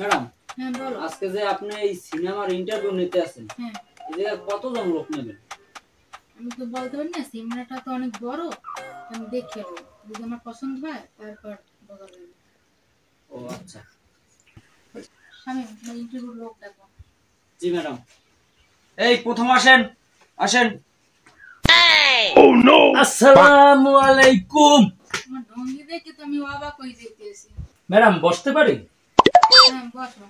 Madam হ্যাঁ বলো। আজকে যে আপনি এই সিনেমার ইন্টারভিউ নিতে আছেন, হ্যাঁ এই জায়গায় কতজন লোক নেবেন? আমি তো বলতে পারি না, সিনেমাটা তো অনেক বড়। আমি দেখে নেবো, যদি আমার পছন্দ হয় তারপর বলা যাবে। ও আচ্ছা। আমি ইন্টারভিউ লোক দেখো। জি ম্যাডাম। এই প্রথম আসেন, আসেন। আসসালামু আলাইকুম। আমার ঢঙ্গি দেখে তো আমি অবাক হয়ে যেতেছি। ম্যাডাম বসতে পারি? হ্যাঁ বসো।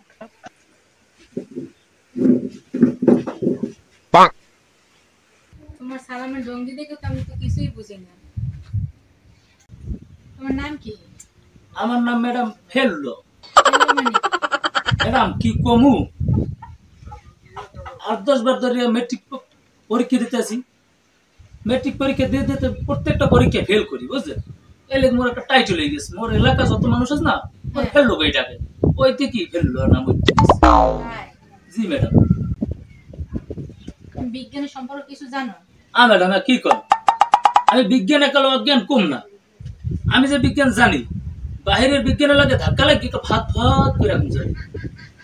তোমার সালামের ঢঙ্গি দেখে তো আমি তো কিছুই বুঝি না। তোমার নাম কি? আমার নাম ম্যাডাম ফেললো। ফেললো মানে? ম্যাডাম কি কমু, 8-10 বার ধরে মেট্রিক পরীক্ষা দিতে আসি। মেট্রিক পরীক্ষা দিয়ে দিতে প্রত্যেকটা পরীক্ষা ফেল করি, বুঝলেন? এলে মোর একটা টাইটেল হয়ে গেছে। মোর এলাকা যত মানুষ আছে না, ওই ফেললো বইটাকে ওই থেকে ফেললো নাম হচ্ছে। হাই, জি ম্যাডাম। তুমি বিজ্ঞানের সম্পর্কে কিছু জানো? ম্যাডাম কি কর, আমি বিজ্ঞান একাল অজ্ঞান কম না। আমি যে বিজ্ঞান জানি, বাহিরের বিজ্ঞানের লাগে ধাক্কা লাগে তো ফাত ফাত করে আমি জানি।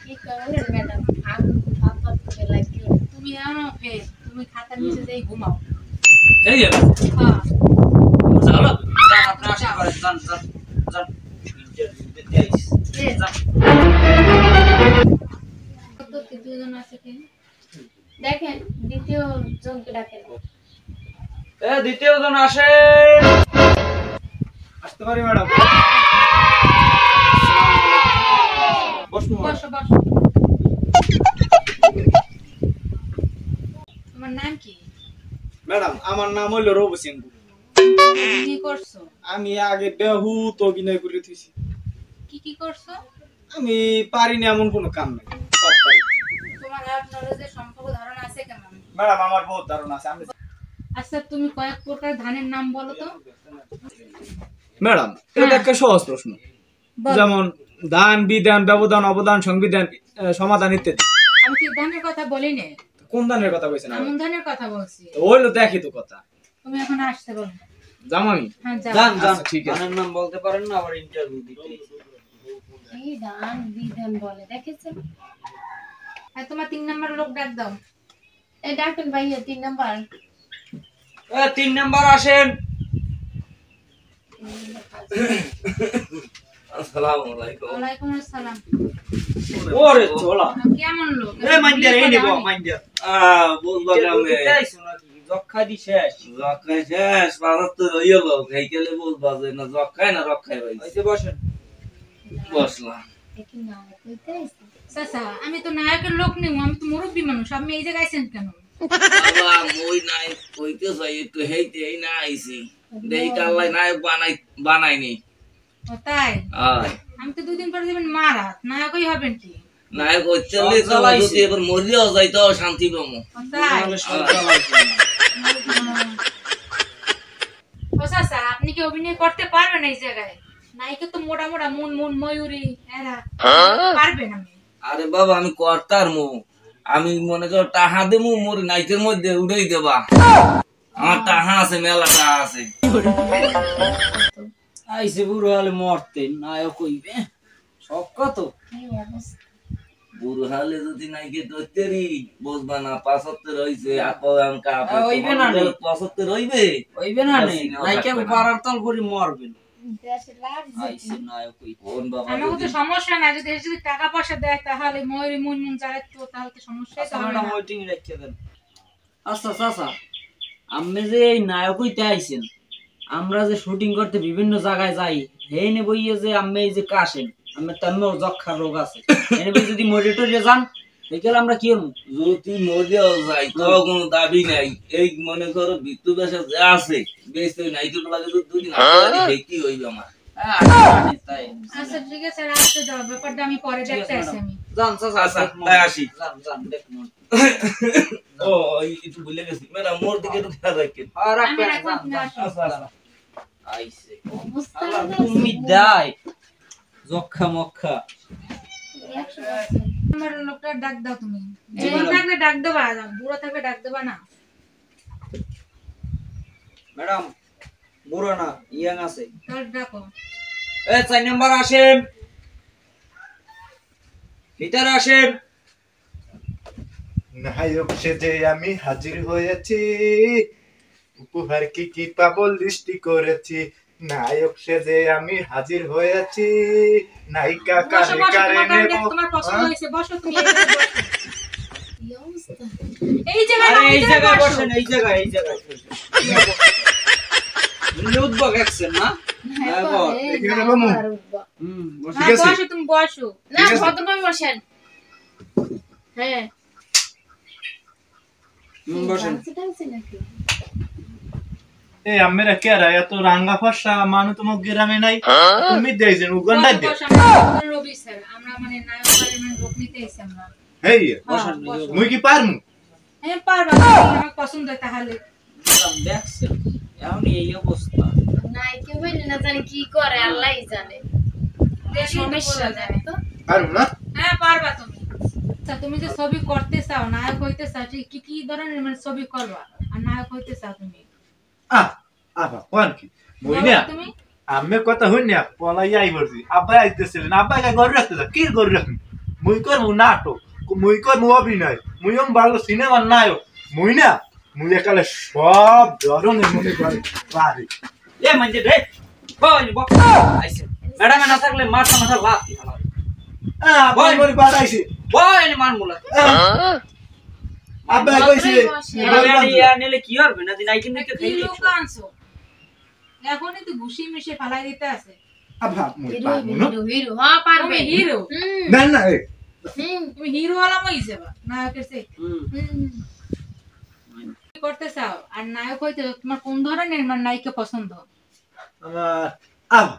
কি করলেন ম্যাডাম? আগুন ফাত ফাত করে লাগে। তুমি জানো ফেল, তুমি খাতার নিচে যাই ঘুমাও। এই আমি হ্যাঁ জানো জান আপনি আসতে পারেন, জান জান জান ইন্টারভিউ দিতে আইছি। জান কত দ্বিতীয় জন আছে কি? দেখেন দ্বিতীয় জনকে ডাকেন। দ্বিতীয় জন আসেন। আসতে পারি ম্যাডাম? বসুন। বসো বসো। তোমার নাম কি? ম্যাডাম আমার নাম হইল রবি সিং। কি করছো? আমি আগে বেহুত অভিনয় করে থুইছি। কি কি করছো? আমি পারি না এমন কোনো কাম নাই, সব পারি। তোমার আর্ট নলেজের সম্পর্ক ধারণা আছে কেমন? ম্যাডাম আমার বহুত ধারণা আছে। আমি আচ্ছা তুমি কয়েক প্রকার ধানের নাম বলো তো। ম্যাডাম এটা একটা সহজ প্রশ্ন, বলো। যেমন দান, বিধান, ব্যবধান, অবদান, সংবিধান, সমাধান ইত্যাদি। আমি কি ধানের কথা বলি না, কোন দানের কথা কইছেন? আমন ধানের কথা বলছি। ওইলো দেখি তো কথা। তুমি এখন আসতে বলো। জামামি হ্যাঁ যাও। জান জান আচ্ছা, ঠিক আছে। ধানের নাম বলতে পারেন না, আবার ইন্টারভিউ দিতে আইছি। এই দান বিধান বলে দেখেছেন। আর তোমার 3 নাম্বার লোক ডাক দাও। এই ডাকেন ভাইয়া 3 নাম্বার। 3 নাম্বার আসেন। আসসালামু আলাইকুম। ওয়ালাইকুম আসসালাম। ওরে চলা কেমন লোক? মাইন্ডার এই নিব মাইন্ডার। বুঝবা গ্রামে যক্ষা দি শেষ। রক্ষায় শেষ 75 হইয়া গেল। খাইতেলে বুঝবা যে না রক্ষায় না রক্ষায় ভাই। আইতে বসেন। বসলাম। দেখি না কইতে আইছে। চাচা আমি তো নায়কের লোক নেই, আমি তো মুরব্বী মানুষ। আপনি এই জায়গায় আইছেন কেন? বাবা মই নাই কইতে চাই একটু হেইতেই না আইছি। দেইটা আল্লাহ নায়ক বানাইনি। ও তাই? আয় আমি তো 2 দিন পরে যাবেন মারা, নায়কই হবেন কি? নায়ক হইতেলে তো যদি এবার মরিও যাইতো শান্তি পামু। ও তাই? ও চাচা আপনি কি অভিনয় করতে পারবেন এই জায়গায়? নায়িকা তো মোটা মোটা মুন মুন ময়ূরী এরা পারবেন। আমি আরে বাবা আমি করতার মু, আমি মনে কর টাহা দেমু মোর নাইকের মধ্যে উড়াই দেবা। আমার টাহা আছে, মেলা টাহা আছে। আইসে বুড়ো হলে মরতে নায়ক হইবে সব কত বুড়ো হলে যদি নাইকে ধরতেরি বুঝবা না 75 হইছে হইবে না 75 হইবে হইবে না নাইকে পাড়ার তল করে মরবেন। আইসে নায়ক হই কোন বাবা আমার তো সমস্যা না, যদি যদি টাকা পয়সা দেয় তাহলে ময়ূরী মুন মুন যায় তো তাহলে তো সমস্যাই তো হবে না। ওয়েটিং রেখে দেন। আচ্ছা চাচা আপনি যে এই নায়ক হইতে আইছেন, আমরা যে শুটিং করতে বিভিন্ন জায়গায় যাই, এই নে বইয়ে যে আমি এই যে কাশেন আমি তেমন যক্ষার রোগ আছে, এনে বই যদি মরিটরিয়ে যান দেখলে আমরা কি হবো? যদি মরিয়াও যাই তো কোনো দাবি নাই। এই মনে করো মৃত্যু বেশে যা আছে বেশি নাই তো লাগে তো 2 দিন আগে কি হইবে আমার। আচ্ছা ঠিক আছে রাখতে দাও, ব্যাপারটা আমি পরে দেখতে আসি। আমি জান চাচা আচ্ছা তাই আসি। জান জান দেখুন। ও একটু ভুলে গেছি ম্যাডাম, মোর দিকে একটু খেয়াল রাখেন। আমি রাখলাম, তুমি আসো। আচ্ছা আইছে মুস্তাফা তুমি দাই যক্ষা মক্ষা। 100% আমার লোকটা ডাক দাও তুমি। জীবন থাকলে ডাক দেবা, বুড়ো থাকলে ডাক দেবা না। ম্যাডাম বুড়ো না, ইয়াং আছে। তাহলে ডাকো। 4 নাম্বার আসেন। ভিতরে আসেন। নায়ক সেজে আমি হাজির হয়েছি, উপহার কি কি পাবো লিস্টি করেছি। নায়ক সেজে আমি হাজির হয়েছি, নায়িকা কারে কারে নেব। তোমার পছন্দ হয়েছে, বসো তুমি। কি অবস্থা? এই আরে এই জায়গায় জায়গায় বসো। বসেন, এই জায়গায় উদ্ভব অ্যাকশন না। হ্যাঁ বল। এখানে বামু। বসেন। ঠিক আছে। বসো তুমি, বসো। না, ঠিক আছে। ভদ্রভাবে বসেন। হ্যাঁ। বসেন। এই আমেরা কেরা এত রাঙ্গা ফর্সা মানু তোমার গ্রামে নাই? তুমি দেইছেন উগান্ডা দে। রবি স্যার, আমরা মানে নায়ক স্যারের মানে লোক নিতে এসেছি আমরা। হেই বসেন। বসো। মুই কি পারমু? হ্যাঁ, পারবা তুমি, আমার পছন্দ হয় তাহলে। দেখছেন এখন এই অবস্থা। নায়িকা হইলে না জানি কি করে আল্লাহই জানে। সমস্যা জানে তো। পারমু না? হ্যাঁ, পারবা তুমি। আচ্ছা, তুমি যে ছবি করতে চাও, নায়ক হইতে চাও, ঠিক কি কি ধরনের মানে ছবি করবা আর নায়ক হইতে চাও তুমি? আবা কোন কি? মুই বলো না তুমি। আমি কথা হই না পলাই আই বলছি। আব্বা আইতেছিলেন, আব্বা কা ঘরে রাখতে যা। কি ঘরে রাখুন? মুই করমু নাটক, মুই করমু অভিনয়, মুই ভালো সিনেমার নায়ক। মুই না মুই একালে সব ধরনের মনে করে পারি। এ মানে রে বল বল আইছে ম্যাডাম না থাকলে মাথা লাত দি আমার। আব্বা মরে বাড়াইছে। বল মার মুলা। আব্বা কইছে ইয়া নিলে কি হবে না দিন আইকিন দিকে কি ফেলি। লোক আনছো? এখনই তো ঘুষি মিশে ফালাই দিতে আছে। আব্বা মুই হিরো পারমু না। হিরো হিরো হ্যাঁ পারবে। তুমি হিরো। না না এ তুমি হিরো ওয়ালা মই যাবা নায়কের সে। কি করতে চাও আর নায়ক হইতে তোমার কোন ধরনের মানে নায়িকা পছন্দ? আমার আব্বা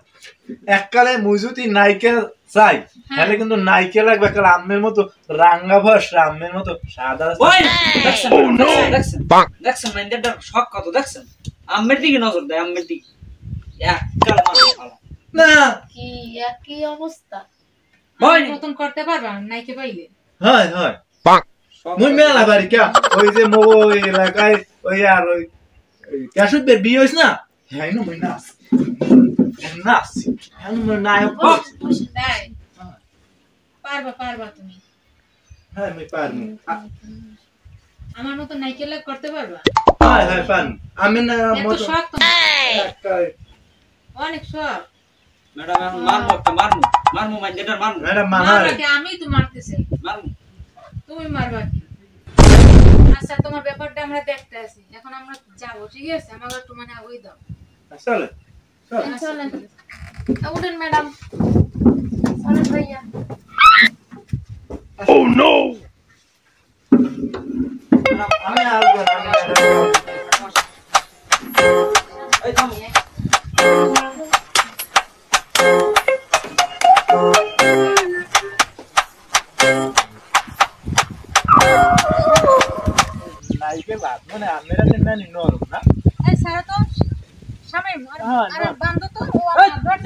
এককালে মুই যদি নায়িকা চাই তাহলে কিন্তু নায়িকা লাগবে কাল আম্মের মতো রাঙ্গা ফর্সা, আম্মের মতো সাদা। ওই দেখছেন দেখছেন দেখছেন মাইন্ডার শক কত দেখছেন। আম্মের দিকে নজর দেয়, আম্মের দিকে এককাল মানুষ ভালো না কি একই অবস্থা। হয় মতন করতে পারবা নায়িকা পাইলে? হয় হয় মুই মেলা বাড়ি কে ওই যে মো ওই এলাকায় ওই আর ওই ক্যাশুদের বিয়ে হইছ না, হ্যাঁ না মুই নাচ নাচ হ্যাঁ মুই নায়ক হইছি। তাই পারবা পারবা তুমি? হ্যাঁ মুই পারমু। আমার মতো নায়িকা লাগ করতে পারবা? হয় হয় পারমু। আমি না এত মতো শখ তোমার? এককালে অনেক শখ। ম্যাডাম এখন মারমু একটা মারমু মাইন্ডার মারমু ম্যাডাম মানা মারবা কি? আমি তো মারতেছি, মারমু। তুমি মারবা কি? আচ্ছা, তোমার ব্যাপারটা আমরা দেখতে আছি, এখন আমরা যাবো, ঠিক আছে? আমাকে একটু মানে ওই দাও। চলে চলেন উঠেন ম্যাডাম, চলেন ভাইয়া। আমি আসবো না, আমি আসবো না। এই থামো। নায়িকা বাদ মানে আমেরা দেন না নরম না। এই সারা তো সামনে আর হ্যাঁ, আর বান্ধ তো ও এই, আমার